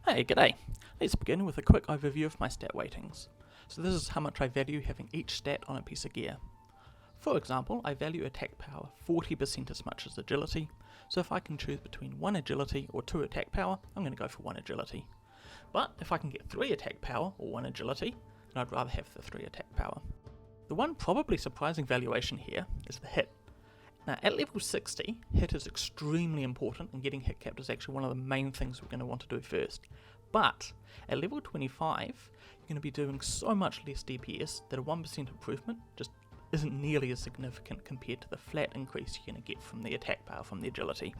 Hey, g'day. Let's begin with a quick overview of my stat weightings. So this is how much I value having each stat on a piece of gear. For example, I value attack power 40% as much as agility, so if I can choose between 1 agility or 2 attack power, I'm going to go for 1 agility. But if I can get 3 attack power or 1 agility, then I'd rather have the 3 attack power. The one probably surprising valuation here is the hit. Now at level 60, hit is extremely important, and getting hit capped is actually one of the main things we're going to want to do first. But at level 25, you're going to be doing so much less DPS that a 1% improvement just isn't nearly as significant compared to the flat increase you're going to get from the attack power from the agility.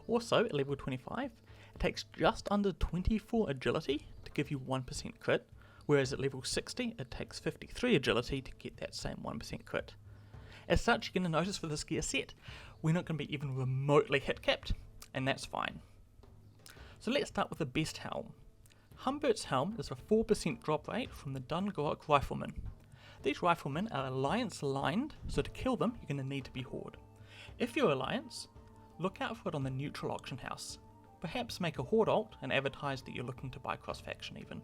Also, at level 25, it takes just under 24 agility to give you 1% crit, whereas at level 60, it takes 53 agility to get that same 1% crit. As such, you're going to notice for this gear set, we're not going to be even remotely hit capped, and that's fine. So let's start with the best helm. Humbert's helm is a 4% drop rate from the Dungrok Rifleman. These riflemen are Alliance aligned, so to kill them you're going to need to be Horde. If you're Alliance, look out for it on the neutral auction house. Perhaps make a Horde alt and advertise that you're looking to buy cross faction even.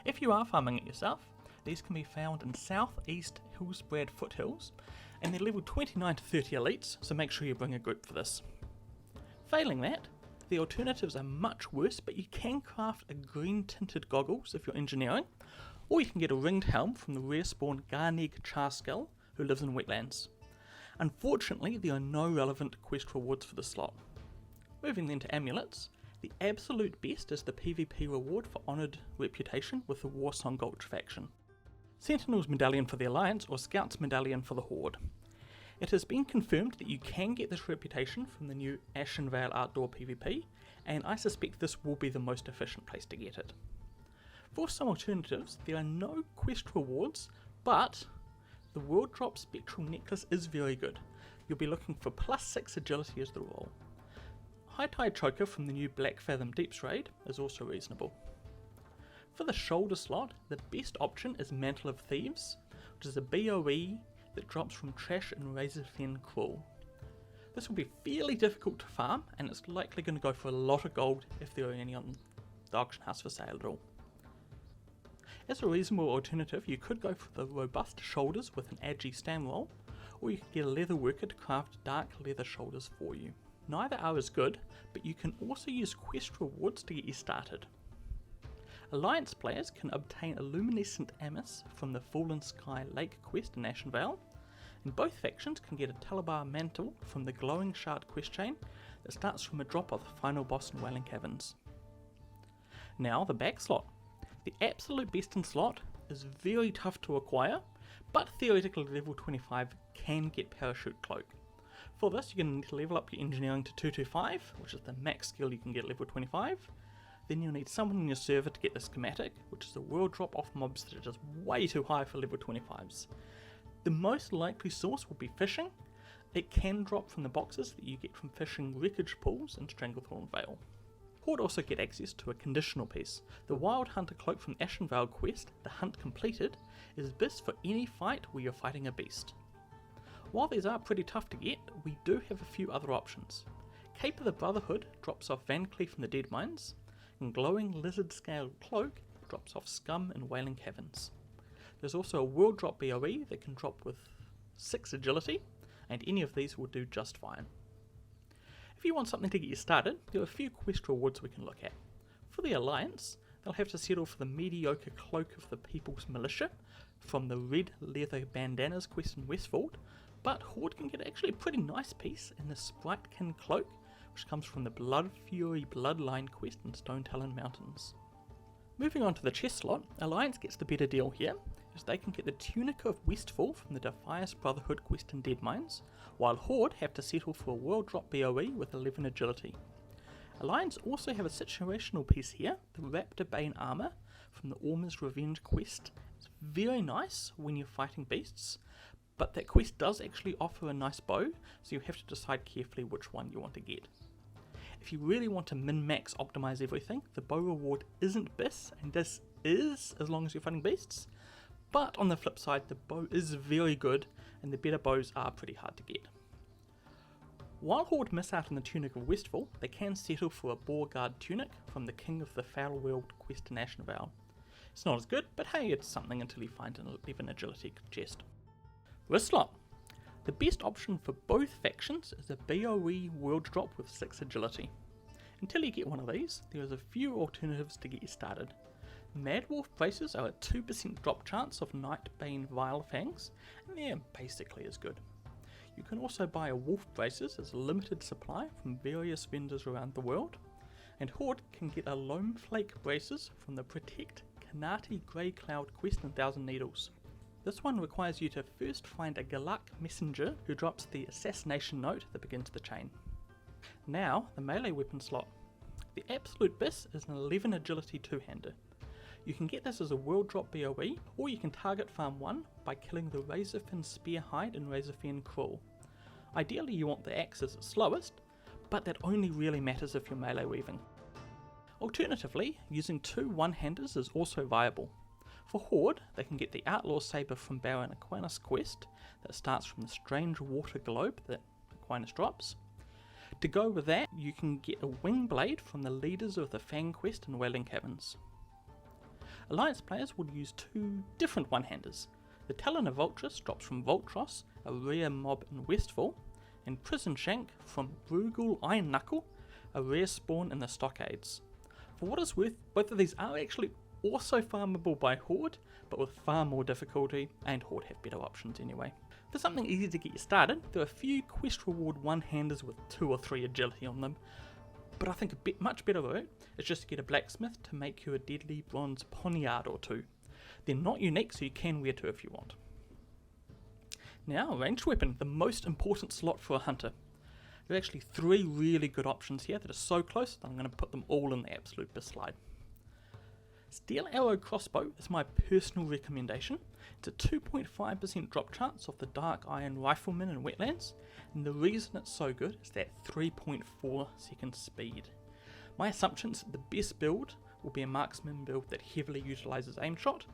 If you are farming it yourself, these can be found in southeast Hillsbrad foothills, and they're level 29 to 30 elites, so make sure you bring a group for this. Failing that, the alternatives are much worse, but you can craft a green tinted goggles if you're engineering, or you can get a ringed helm from the rare spawn Garneg Charskull, who lives in wetlands. Unfortunately, there are no relevant quest rewards for this slot. Moving then to amulets, the absolute best is the PvP reward for Honoured Reputation with the Warsong Gulch faction. Sentinel's Medallion for the Alliance or Scout's Medallion for the Horde. It has been confirmed that you can get this reputation from the new Ashenvale Outdoor PvP, and I suspect this will be the most efficient place to get it. For some alternatives, there are no quest rewards, but the World Drop Spectral Necklace is very good. You'll be looking for plus 6 agility as the role. High Tide Choker from the new Black Fathom Deeps raid is also reasonable. For the shoulder slot, the best option is Mantle of Thieves, which is a BOE that drops from Trash and Razorfen Crawl. This will be fairly difficult to farm, and it's likely going to go for a lot of gold if there are any on the auction house for sale at all. As a reasonable alternative, you could go for the robust shoulders with an Agi Stamroll, or you could get a leather worker to craft dark leather shoulders for you. Neither are as good, but you can also use quest rewards to get you started. Alliance players can obtain a Luminescent Amice from the Fallen Sky Lake quest in Ashenvale, and both factions can get a Talabar Mantle from the Glowing Shard quest chain that starts from a drop of the final boss in Wailing Caverns. Now the back slot. The absolute best in slot is very tough to acquire, but theoretically level 25 can get Parachute Cloak. For this you're going to need to level up your engineering to 225, which is the max skill you can get at level 25. Then you'll need someone in your server to get the schematic, which is a world drop off mobs that are just way too high for level 25s. The most likely source will be fishing. It can drop from the boxes that you get from fishing wreckage pools in Stranglethorn Vale. Horde also get access to a conditional piece. The Wild Hunter Cloak from Ashenvale quest, The Hunt Completed, is best for any fight where you're fighting a beast. While these are pretty tough to get, we do have a few other options. Cape of the Brotherhood drops off Van Cleef in the Dead Mines, and Glowing Lizard Scale Cloak drops off Scum in Wailing Caverns. There's also a World Drop BOE that can drop with 6 agility, and any of these will do just fine. If you want something to get you started, there are a few quest rewards we can look at. For the Alliance, they'll have to settle for the mediocre Cloak of the People's Militia from the Red Leather Bandanas quest in Westfold, but Horde can get actually a pretty nice piece in the Spritekin Cloak, which comes from the Blood Fury Bloodline quest in Stone Talon Mountains. Moving on to the chest slot, Alliance gets the better deal here, as they can get the Tunica of Westfall from the Defias Brotherhood quest in Dead Mines, while Horde have to settle for a World Drop BOE with 11 agility. Alliance also have a situational piece here, the Raptor Bane Armour from the Orma's Revenge quest. It's very nice when you're fighting beasts, but that quest does actually offer a nice bow, so you have to decide carefully which one you want to get. If you really want to min-max optimize everything, the bow reward isn't BIS, and this is as long as you're fighting beasts, but on the flip side the bow is very good, and the better bows are pretty hard to get. While Horde miss out on the Tunic of Westfall, they can settle for a Boreguard Tunic from the King of the Foul World quest in Ashenvale. It's not as good, but hey, it's something until you find an 11 agility chest. Wrist slot. The best option for both factions is a BOE world drop with 6 agility. Until you get one of these, there is a few alternatives to get you started. Mad Wolf braces are a 2% drop chance of Nightbane Vile Fangs, and they're basically as good. You can also buy a Wolf braces as a limited supply from various vendors around the world, and Horde can get a Loam Flake braces from the Protect Kanati Grey Cloud quest in Thousand Needles. This one requires you to first find a Galak messenger who drops the assassination note that begins the chain. Now, the melee weapon slot. The Absolute Biss is an 11 agility two-hander. You can get this as a world drop BOE, or you can target farm 1 by killing the Razorfin Spearhide and Razorfin Crawl. Ideally you want the axe as its slowest, but that only really matters if you're melee weaving. Alternatively, using 2 one-handers is also viable. For Horde, they can get the Outlaw Saber from Baron Aquinas quest that starts from the strange water globe that Aquinas drops. To go with that, you can get a Wing Blade from the leaders of the Fang quest in Wailing Caverns. Alliance players will use 2 different one-handers. The Talon of Voltrus drops from Voltros, a rare mob in Westfall, and Prison Shank from Brugal Iron Knuckle, a rare spawn in the Stockades. For what it's worth, both of these are actually also farmable by Horde, but with far more difficulty, and Horde have better options anyway. For something easy to get you started, there are a few quest reward one-handers with 2 or 3 agility on them, but I think a much better route is just to get a blacksmith to make you a deadly bronze poniard or 2. They're not unique, so you can wear 2 if you want. Now, ranged weapon, the most important slot for a hunter. There are actually 3 really good options here that are so close that I'm going to put them all in the Absolute Biss slide. Steel Arrow Crossbow is my personal recommendation. It's a 2.5% drop chance of the Dark Iron Rifleman in Wetlands, and the reason it's so good is that 3.4 second speed. My assumption is that the best build will be a marksman build that heavily utilises aim shot,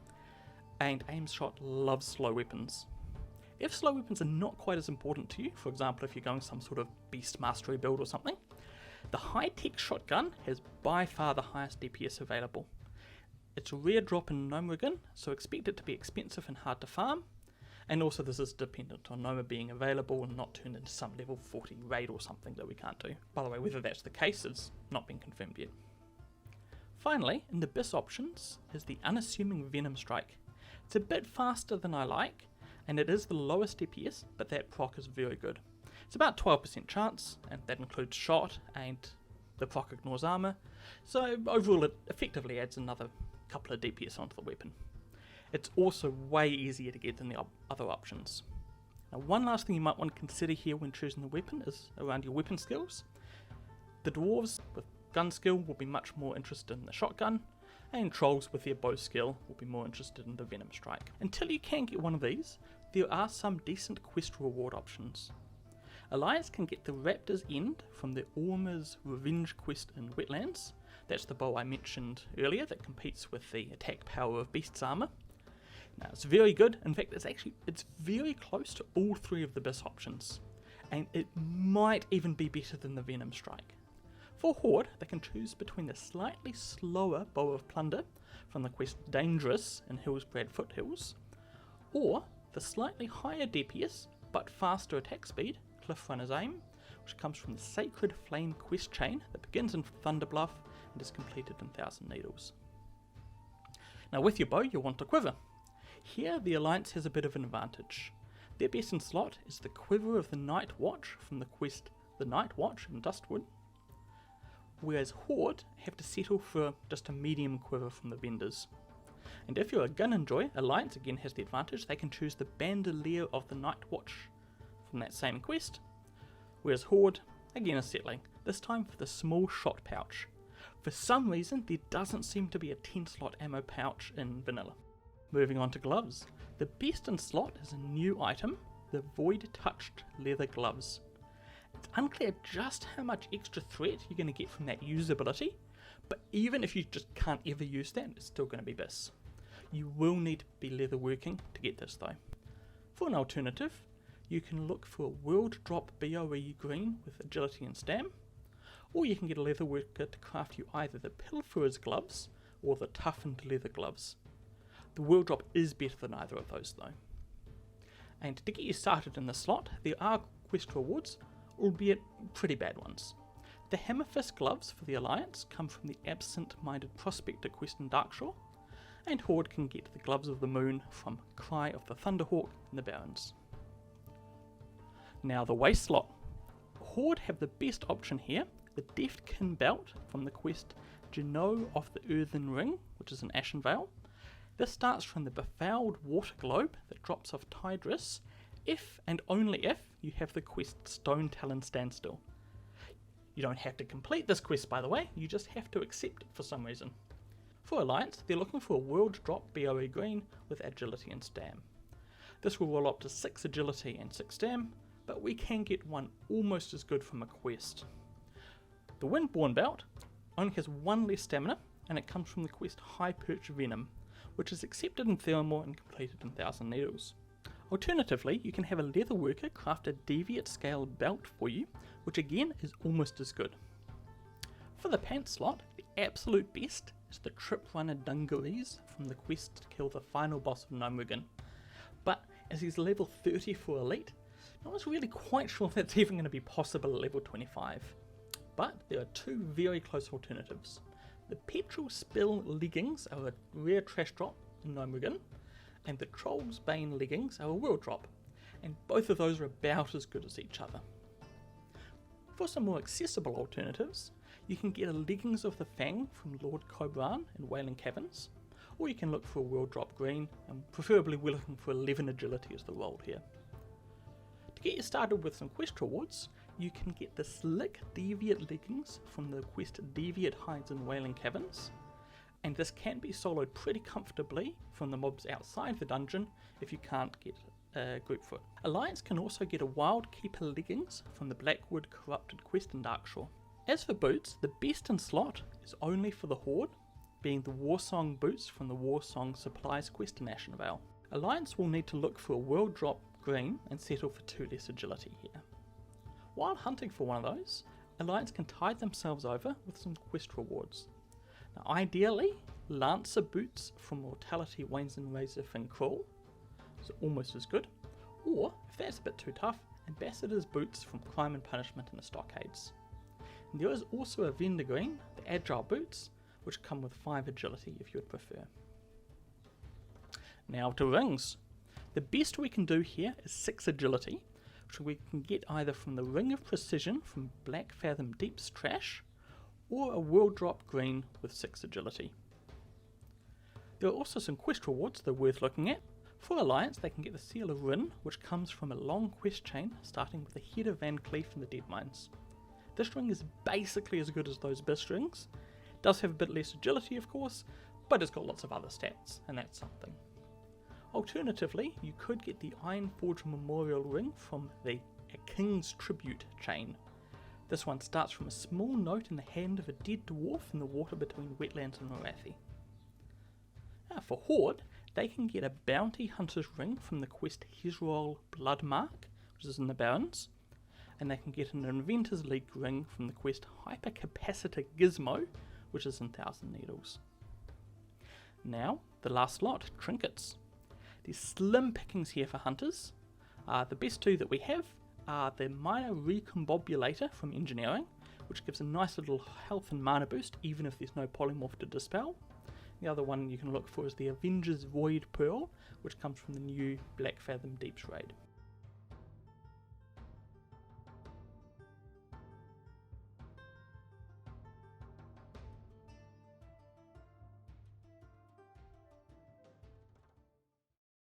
and aim shot loves slow weapons. If slow weapons are not quite as important to you, for example if you're going some sort of beast mastery build or something, the high-tech shotgun has by far the highest DPS available. It's a rare drop in Gnomeregan, so expect it to be expensive and hard to farm, and also this is dependent on Gnoma being available and not turned into some level 40 raid or something that we can't do. By the way, whether that's the case has not been confirmed yet. Finally, in the Biss options is the unassuming Venom Strike. It's a bit faster than I like, and it is the lowest DPS, but that proc is very good. It's about 12% chance, and that includes shot, and the proc ignores armor, so overall it effectively adds another couple of DPS onto the weapon. It's also way easier to get than the other options. Now, one last thing you might want to consider here when choosing the weapon is around your weapon skills. The dwarves with gun skill will be much more interested in the shotgun, and trolls with their bow skill will be more interested in the Venom Strike. Until you can get one of these, there are some decent quest reward options. Alliance can get the Raptor's End from the Orma's Revenge quest in Wetlands. That's the bow I mentioned earlier that competes with the attack power of Beast's armor. Now it's very good, in fact it's very close to all 3 of the Biss options, and it might even be better than the Venom Strike. For Horde, they can choose between the slightly slower Bow of Plunder from the quest Dangerous in Hillsbrad Foothills, or the slightly higher DPS but faster attack speed Cliff Runner's Aim, which comes from the Sacred Flame quest chain that begins in Thunderbluff and is completed in Thousand Needles. Now with your bow you'll want a quiver. Here the Alliance has a bit of an advantage. Their best in slot is the Quiver of the Night Watch from the quest The Night Watch in Dustwood, whereas Horde have to settle for just a medium quiver from the vendors. And if you're a gun enjoy, Alliance again has the advantage, they can choose the Bandolier of the Night Watch from that same quest, whereas Horde again is settling, this time for the small shot pouch. For some reason there doesn't seem to be a 10 slot ammo pouch in vanilla. Moving on to gloves. The best in slot is a new item, the Void Touched Leather Gloves. It's unclear just how much extra threat you're going to get from that usability, but even if you just can't ever use that, it's still going to be Biss. You will need to be leather working to get this though. For an alternative, you can look for a World Drop BOE green with agility and stam, or you can get a leatherworker to craft you either the Pilferer's gloves or the toughened leather gloves. The World Drop is better than either of those though. And to get you started in the slot, there are quest rewards, albeit pretty bad ones. The Hammerfist gloves for the Alliance come from the Absent-Minded Prospector quest in Darkshore, and Horde can get the Gloves of the Moon from Cry of the Thunderhawk in the Barrens. Now the Waste slot. Horde have the best option here, the Deftkin belt from the quest Geno of the Earthen Ring, which is an Ashen Vale. This starts from the befouled water globe that drops off Tidris, if and only if you have the quest Stone Talon Standstill. You don't have to complete this quest by the way, you just have to accept it for some reason. For Alliance, they're looking for a World Drop BOE green with agility and stam. This will roll up to 6 agility and 6 stam, but we can get one almost as good from a quest. The Windborn belt only has 1 less stamina, and it comes from the quest High Perch Venom, which is accepted in Theramore and completed in Thousand Needles. Alternatively, you can have a leatherworker craft a Deviate Scale belt for you, which again is almost as good. For the pants slot, the absolute best is the Trip Runner Dungarees from the quest to kill the final boss of Gnomeregan. But as he's level 30 for Elite, no one's really quite sure if that's even going to be possible at level 25. But there are 2 very close alternatives. The Petrol Spill leggings are a rare trash drop in Gnomeregan, and the Troll's Bane leggings are a world drop, and both of those are about as good as each other. For some more accessible alternatives, you can get a Leggings of the Fang from Lord Cobran in Wailing Caverns, or you can look for a world drop green, and preferably we're looking for 11 agility as the roll here. To get you started with some quest rewards, you can get the Slick Deviate leggings from the quest Deviate Hides in Wailing Caverns, and this can be soloed pretty comfortably from the mobs outside the dungeon if you can't get a group foot. Alliance can also get a Wild Keeper leggings from the Blackwood Corrupted quest in Darkshore. As for boots, the best in slot is only for the Horde, being the Warsong boots from the Warsong Supplies quest in Ashen Vale. Alliance will need to look for a world drop green and settle for 2 less agility here. While hunting for one of those, Alliance can tide themselves over with some quest rewards. Now ideally, Lancer boots from Mortality Wanes and Razorfin Crawl is almost as good, or if that's a bit too tough, Ambassador's boots from Crime and Punishment in the Stockades. And there is also a Vendor Green, the Agile boots, which come with 5 agility if you would prefer. Now to rings. The best we can do here is 6 agility, which we can get either from the Ring of Precision from Black Fathom Deep's trash, or a World Drop green with 6 agility. There are also some quest rewards that are worth looking at. For Alliance, they can get the Seal of Rin, which comes from a long quest chain starting with the Head of Van Cleef in the Dead Mines. This ring is basically as good as those Bist rings. It does have a bit less agility of course, but it's got lots of other stats, and that's something. Alternatively, you could get the Ironforge Memorial Ring from the A King's Tribute chain. This one starts from a small note in the hand of a dead dwarf in the water between Wetlands and Morathi. Now for Horde, they can get a Bounty Hunter's Ring from the quest Hezrol Bloodmark, which is in the Barrens, and they can get an Inventor's League ring from the quest Hypercapacitor Gizmo, which is in Thousand Needles. Now, the last lot, Trinkets. There's slim pickings here for hunters. The best 2 that we have are the Minor Recombobulator from Engineering, which gives a nice little health and mana boost even if there's no polymorph to dispel. The other one you can look for is the Avenger's Void Pearl, which comes from the new Black Fathom Deeps raid.